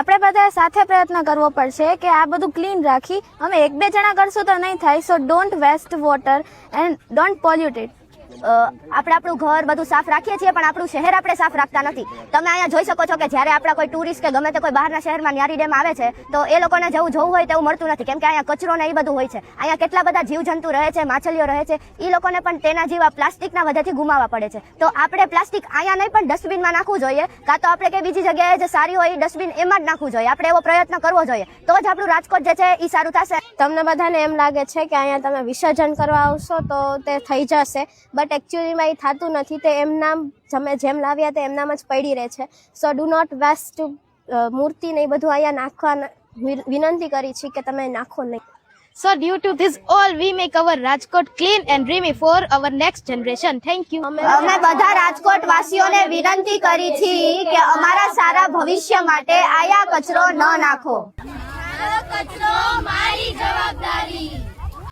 આપણે બધા સાથે પ્રયત્ન કરવો પડશે કે આ બધું ક્લીન રાખી. અમે એક બે જણા કરશું તો નહીં થાય. So don't waste water and don't pollute it. આપણે આપણું ઘર બધું સાફ રાખીએ છીએ પણ આપણું શહેર આપણે સાફ રાખતા નથી. તમે અહીંયા જોઈ શકો છો કે જ્યારે આપણા કોઈ ટુરિસ્ટ કે ગમે તે કોઈ બહારના શહેરમાં ન્યારી ડેમ આવે છે તો એ લોકોને જેવું જોવું હોય તેવું મળતું નથી, કેમ કે અહીંયા કચરો ને એ બધું હોય છે. અહીંયા કેટલા બધા જીવજંતુ રહે છે, માછલીઓ રહે છે, એ લોકોને પણ તેના જેવા પ્લાસ્ટિકના વજનથી ગુમાવવા પડે છે. તો આપણે પ્લાસ્ટિક અહીંયા નહીં પણ ડસ્ટબિનમાં નાખવું જોઈએ, કાં તો આપણે કે બીજી જગ્યાએ જે સારી હોય એ ડસ્ટબિન એમાં જ નાખવું જોઈએ. આપણે એવો પ્રયત્ન કરવો જોઈએ તો જ આપણું રાજકોટ જે છે એ સારું થશે. તમને બધાને એમ લાગે છે કે અહીંયા તમે વિસર્જન કરવા આવશો તો તે થઈ જશે, બટ એકચ્યુઅલીમાં એ થતું નથી. તે એમનામ તમે જેમ લાવ્યા તે એમનામ જ પડી રહે છે. સો ડુ નોટ વેસ્ટ મૂર્તિ ને એ બધું અહીંયા નાખવા વિનંતી કરી છે કે તમે નાખો નહીં. So due to this all, we make our Rajkot clean and dreamy for our next generation. Thank you. અમે બધા રાજકોટ વાસીઓને વિનંતી કરી છે કે અમારા સારા ભવિષ્ય માટે આયા કચરો ન નાખો. કચરો મારી